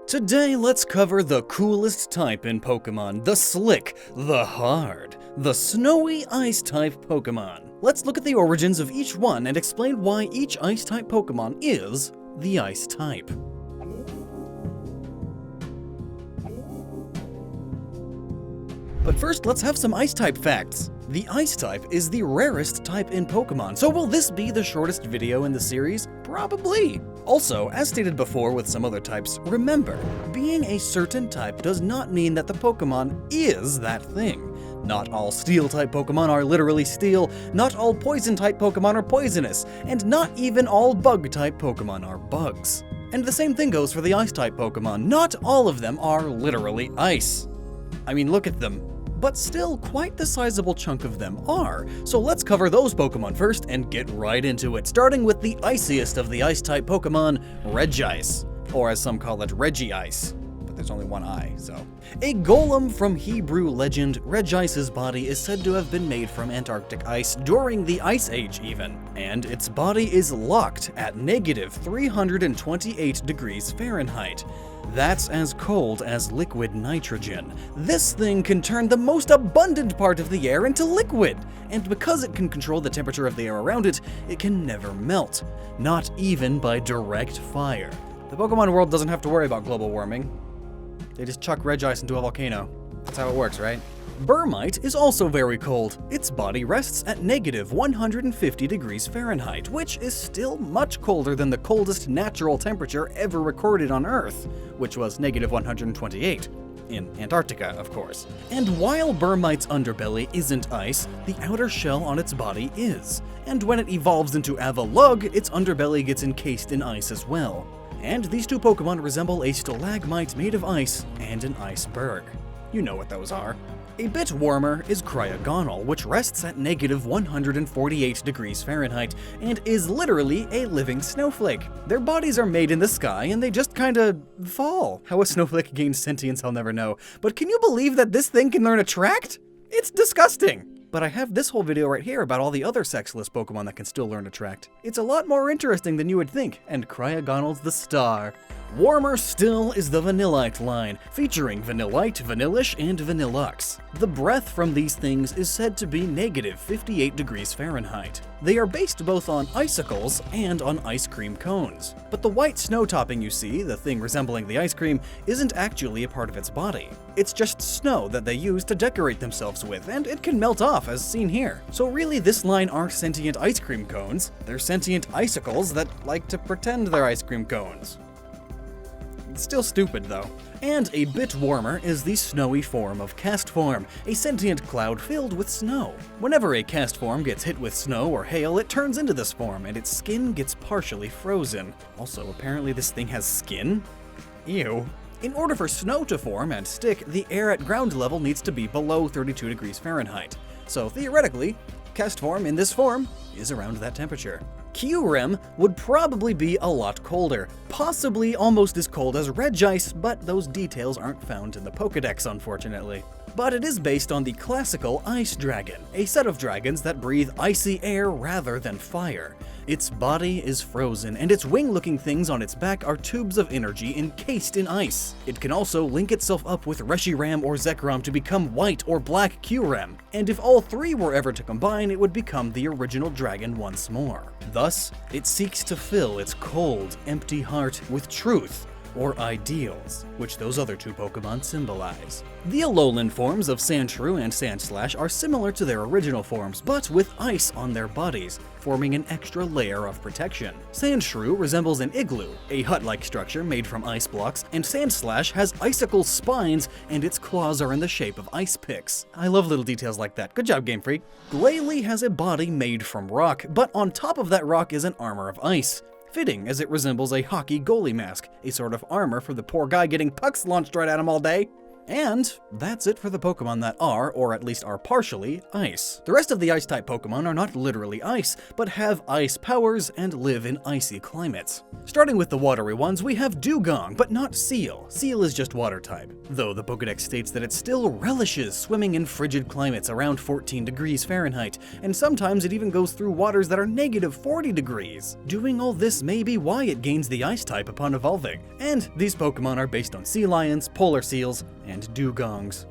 Today, let's cover the coolest type in Pokemon, the Slick, the Hard, the Snowy Ice-type Pokemon. Let's look at the origins of each one and explain why each Ice-type Pokemon is the Ice-type. But first, let's have some Ice-type facts. The Ice-type is the rarest type in Pokemon, so will this be the shortest video in the series? Probably. Also, as stated before with some other types, remember, being a certain type does not mean that the Pokemon is that thing. Not all Steel-type Pokemon are literally steel, not all Poison-type Pokemon are poisonous, and not even all Bug-type Pokemon are bugs. And the same thing goes for the Ice-type Pokemon. Not all of them are literally ice. I mean, look at them. But still, quite the sizable chunk of them are. So let's cover those Pokemon first and get right into it, starting with the iciest of the Ice-type Pokemon, Regice. Or as some call it, Regice. But there's only one I, so. A golem from Hebrew legend, Regice's body is said to have been made from Antarctic ice during the Ice Age even. And its body is locked at negative 328 degrees Fahrenheit. That's as cold as liquid nitrogen. This thing can turn the most abundant part of the air into liquid, and because it can control the temperature of the air around it, it can never melt, not even by direct fire. The Pokemon world doesn't have to worry about global warming. They just chuck Regice into a volcano. That's how it works, right? Burmite is also very cold. Its body rests at negative 150 degrees Fahrenheit, which is still much colder than the coldest natural temperature ever recorded on Earth, which was negative 128. In Antarctica, of course. And while Burmite's underbelly isn't ice, the outer shell on its body is. And when it evolves into Avalugg, its underbelly gets encased in ice as well. And these two Pokemon resemble a stalagmite made of ice and an iceberg. You know what those are. A bit warmer is Cryogonal, which rests at negative 148 degrees Fahrenheit and is literally a living snowflake. Their bodies are made in the sky and they just kinda fall. How a snowflake gains sentience, I'll never know. But can you believe that this thing can learn Attract? It's disgusting! But I have this whole video right here about all the other sexless Pokemon that can still learn Attract. It's a lot more interesting than you would think, and Cryogonal's the star. Warmer still is the Vanillite line, featuring Vanillite, Vanillish, and Vanillux. The breath from these things is said to be negative 58 degrees Fahrenheit. They are based both on icicles and on ice cream cones. But the white snow topping you see, the thing resembling the ice cream, isn't actually a part of its body. It's just snow that they use to decorate themselves with, and it can melt off as seen here. So really this line aren't sentient ice cream cones, they're sentient icicles that like to pretend they're ice cream cones. It's still stupid though. And a bit warmer is the snowy form of Castform, a sentient cloud filled with snow. Whenever a Castform gets hit with snow or hail, it turns into this form, and its skin gets partially frozen. Also, apparently this thing has skin? Ew. In order for snow to form and stick, the air at ground level needs to be below 32 degrees Fahrenheit. So theoretically, Castform in this form is around that temperature. Kyurem would probably be a lot colder, possibly almost as cold as Regice, but those details aren't found in the Pokédex, unfortunately. But it is based on the classical Ice Dragon, a set of dragons that breathe icy air rather than fire. Its body is frozen, and its wing-looking things on its back are tubes of energy encased in ice. It can also link itself up with Reshiram or Zekrom to become white or black Kyurem, and if all three were ever to combine, it would become the original dragon once more. Thus, it seeks to fill its cold, empty heart with truth, or ideals, which those other two Pokemon symbolize. The Alolan forms of Sandshrew and Sandslash are similar to their original forms, but with ice on their bodies, forming an extra layer of protection. Sandshrew resembles an igloo, a hut-like structure made from ice blocks, and Sandslash has icicle spines, and its claws are in the shape of ice picks. I love little details like that. Good job, Game Freak. Glalie has a body made from rock, but on top of that rock is an armor of ice. Fitting, as it resembles a hockey goalie mask, a sort of armor for the poor guy getting pucks launched right at him all day. And that's it for the Pokemon that are, or at least are partially, ice. The rest of the ice-type Pokemon are not literally ice, but have ice powers and live in icy climates. Starting with the watery ones, we have Dugong, but not Seal. Seal is just water type, though the Pokedex states that it still relishes swimming in frigid climates around 14 degrees Fahrenheit, and sometimes it even goes through waters that are negative 40 degrees. Doing all this may be why it gains the ice type upon evolving, and these Pokemon are based on sea lions, polar seals, and dugongs.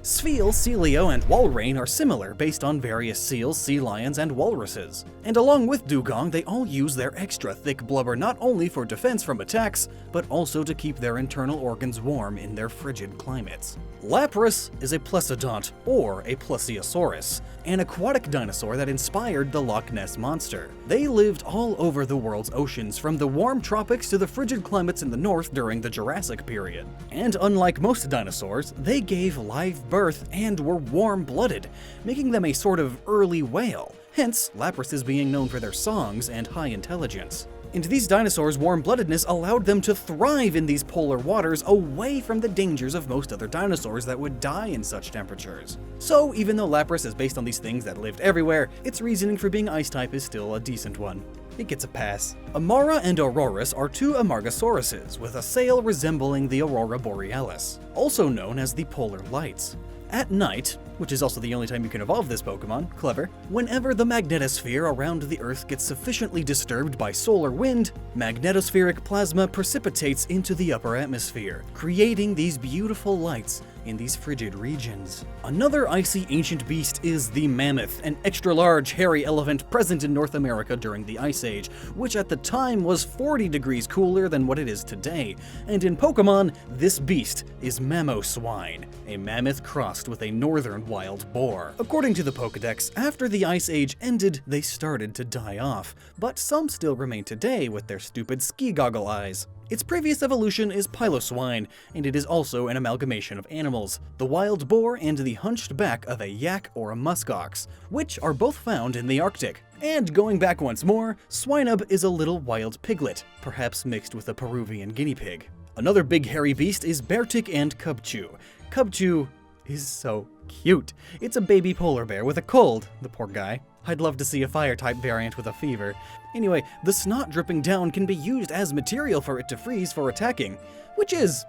Spheal, Celio, and Walrein are similar based on various seals, sea lions, and walruses. And along with Dugong, they all use their extra thick blubber not only for defense from attacks, but also to keep their internal organs warm in their frigid climates. Lapras is a Plesidont, or a Plesiosaurus, an aquatic dinosaur that inspired the Loch Ness Monster. They lived all over the world's oceans, from the warm tropics to the frigid climates in the north during the Jurassic period. And unlike most dinosaurs, they gave live birth and were warm-blooded, making them a sort of early whale. Hence, Laprases being known for their songs and high intelligence. And these dinosaurs' warm-bloodedness allowed them to thrive in these polar waters away from the dangers of most other dinosaurs that would die in such temperatures. So even though Lapras is based on these things that lived everywhere, its reasoning for being ice-type is still a decent one. It gets a pass. Amara and Aurorus are two Amargasauruses, with a sail resembling the Aurora Borealis, also known as the Polar Lights. At night, which is also the only time you can evolve this Pokemon, clever, whenever the magnetosphere around the Earth gets sufficiently disturbed by solar wind, magnetospheric plasma precipitates into the upper atmosphere, creating these beautiful lights in these frigid regions. Another icy ancient beast is the Mammoth, an extra-large hairy elephant present in North America during the Ice Age, which at the time was 40 degrees cooler than what it is today. And in Pokemon, this beast is Mamoswine, a mammoth crossed with a northern wild boar. According to the Pokedex, after the Ice Age ended, they started to die off, but some still remain today with their stupid ski goggle eyes. Its previous evolution is Piloswine, and it is also an amalgamation of animals, the wild boar and the hunched back of a yak or a muskox, which are both found in the Arctic. And going back once more, Swinub is a little wild piglet, perhaps mixed with a Peruvian guinea pig. Another big hairy beast is Beartic and Cubchoo. Cubchoo is so cute. It's a baby polar bear with a cold, the poor guy. I'd love to see a fire-type variant with a fever. Anyway, the snot dripping down can be used as material for it to freeze for attacking, which is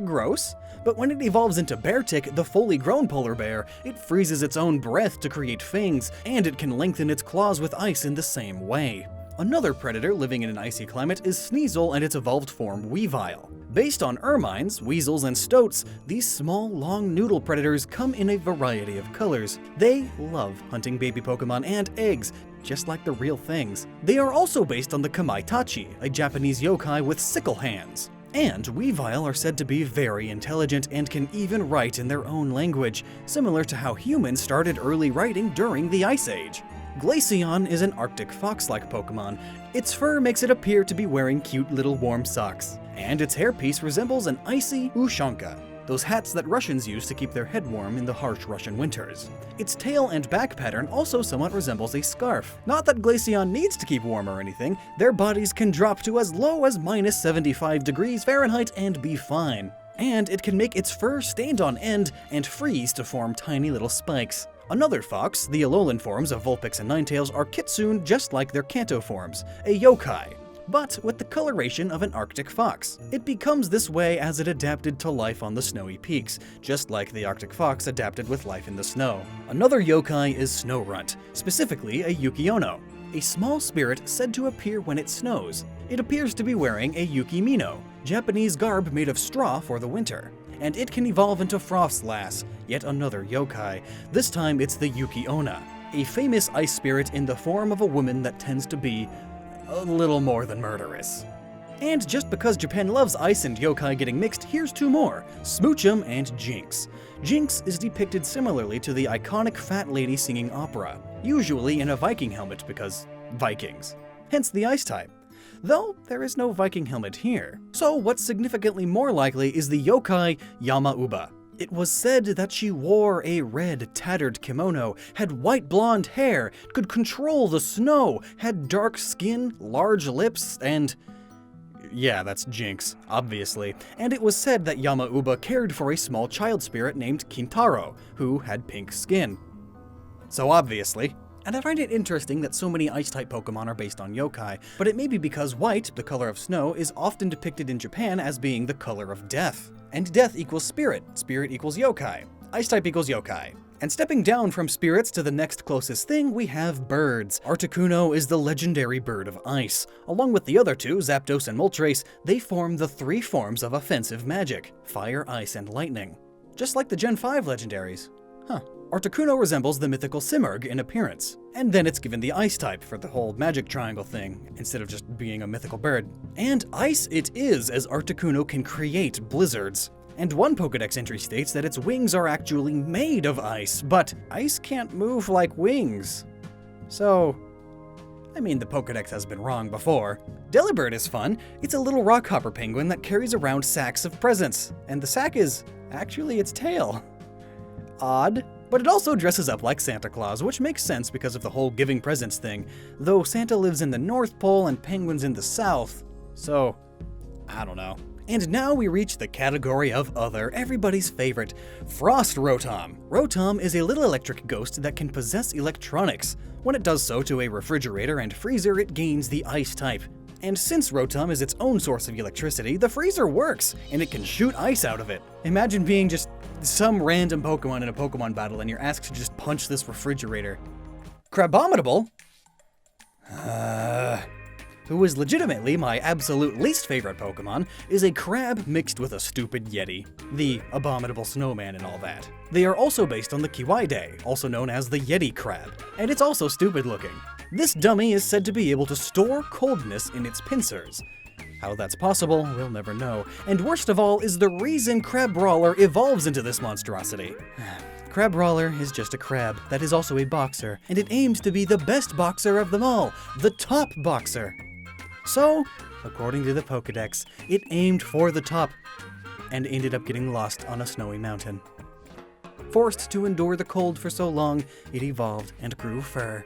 gross. But when it evolves into Beartic, the fully grown polar bear, it freezes its own breath to create fangs, and it can lengthen its claws with ice in the same way. Another predator living in an icy climate is Sneasel and its evolved form Weavile. Based on ermines, weasels, and stoats, these small, long noodle predators come in a variety of colors. They love hunting baby Pokemon and eggs, just like the real things. They are also based on the Kamaitachi, a Japanese yokai with sickle hands. And Weavile are said to be very intelligent and can even write in their own language, similar to how humans started early writing during the Ice Age. Glaceon is an Arctic fox-like Pokemon. Its fur makes it appear to be wearing cute little warm socks, and its hairpiece resembles an icy ushanka, those hats that Russians use to keep their head warm in the harsh Russian winters. Its tail and back pattern also somewhat resembles a scarf. Not that Glaceon needs to keep warm or anything, their bodies can drop to as low as minus 75 degrees Fahrenheit and be fine. And it can make its fur stand on end and freeze to form tiny little spikes. Another fox, the Alolan forms of Vulpix and Ninetails, are kitsune just like their Kanto forms, a yokai, but with the coloration of an Arctic fox. It becomes this way as it adapted to life on the snowy peaks, just like the Arctic fox adapted with life in the snow. Another yokai is Snorunt, specifically a Yukiono, a small spirit said to appear when it snows. It appears to be wearing a Yukimino, Japanese garb made of straw for the winter. And it can evolve into Frostlass, yet another yokai. This time it's the Yukiona, a famous ice spirit in the form of a woman that tends to be a little more than murderous. And just because Japan loves ice and yokai getting mixed, here's two more, Smoochum and Jynx. Jinx is depicted similarly to the iconic fat lady singing opera, usually in a Viking helmet because Vikings, hence the ice type. Though there is no Viking helmet here. So what's significantly more likely is the yokai Yamauba. It was said that she wore a red, tattered kimono, had white blonde hair, could control the snow, had dark skin, large lips, and Yeah, that's Jinx, obviously. And it was said that Yamauba cared for a small child spirit named Kintaro, who had pink skin. So obviously. And I find it interesting that so many Ice-type Pokemon are based on yokai, but it may be because white, the color of snow, is often depicted in Japan as being the color of death. And death equals spirit, spirit equals yokai, Ice-type equals yokai. And stepping down from spirits to the next closest thing, we have birds. Articuno is the legendary bird of ice. Along with the other two, Zapdos and Moltres, they form the three forms of offensive magic: fire, ice, and lightning. Just like the Gen 5 legendaries. Huh. Articuno resembles the mythical Simurgh in appearance, and then it's given the ice type for the whole magic triangle thing, instead of just being a mythical bird. And ice it is, as Articuno can create blizzards. And one Pokedex entry states that its wings are actually made of ice, but ice can't move like wings. So, I mean, the Pokedex has been wrong before. Delibird is fun. It's a little rockhopper penguin that carries around sacks of presents, and the sack is actually its tail. Odd. But it also dresses up like Santa Claus, which makes sense because of the whole giving presents thing, though Santa lives in the North Pole and penguins in the South, so I don't know. And now we reach the category of other, everybody's favorite, Frost Rotom. Rotom is a little electric ghost that can possess electronics. When it does so to a refrigerator and freezer, it gains the ice type. And since Rotom is its own source of electricity, the freezer works, and it can shoot ice out of it. Imagine being just some random Pokemon in a Pokemon battle and you're asked to just punch this refrigerator. Crabominable, who is legitimately my absolute least favorite Pokemon, is a crab mixed with a stupid Yeti. The abominable snowman and all that. They are also based on the Kiwaide, also known as the Yeti crab, and it's also stupid looking. This dummy is said to be able to store coldness in its pincers. How that's possible, we'll never know. And worst of all is the reason Crabrawler evolves into this monstrosity. Crabrawler is just a crab that is also a boxer, and it aims to be the best boxer of them all, the top boxer. So, according to the Pokedex, it aimed for the top, and ended up getting lost on a snowy mountain. Forced to endure the cold for so long, it evolved and grew fur.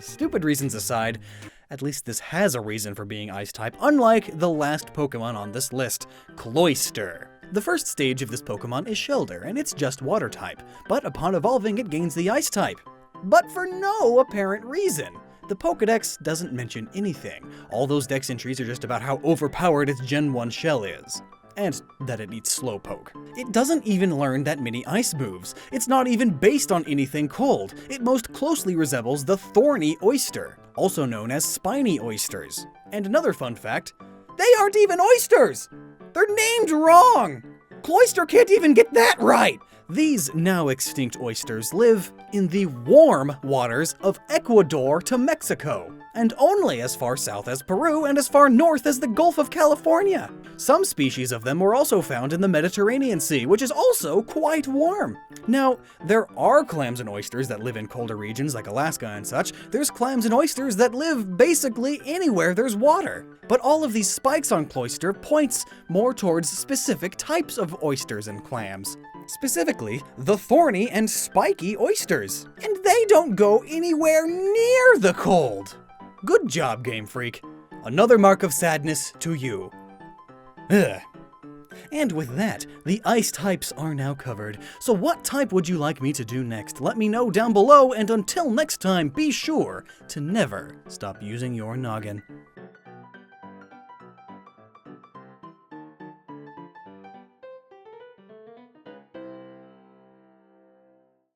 Stupid reasons aside, at least this has a reason for being Ice-type, unlike the last Pokemon on this list, Cloister. The first stage of this Pokemon is Shelter, and it's just Water-type, but upon evolving it gains the Ice-type. But for no apparent reason. The Pokedex doesn't mention anything. All those dex entries are just about how overpowered its Gen 1 shell is. And that it eats Slowpoke. It doesn't even learn that many ice moves. It's not even based on anything cold. It most closely resembles the thorny oyster, also known as spiny oysters. And another fun fact, they aren't even oysters! They're named wrong! Cloister can't even get that right! These now extinct oysters live in the warm waters of Ecuador to Mexico, and only as far south as Peru and as far north as the Gulf of California. Some species of them were also found in the Mediterranean Sea, which is also quite warm. Now, there are clams and oysters that live in colder regions like Alaska and such. There's clams and oysters that live basically anywhere there's water. But all of these spikes on Cloister points more towards specific types of oysters and clams. Specifically, the thorny and spiky oysters. And they don't go anywhere near the cold. Good job, Game Freak. Another mark of sadness to you. Ugh. And with that, the ice types are now covered. So what type would you like me to do next? Let me know down below, and until next time, be sure to never stop using your noggin.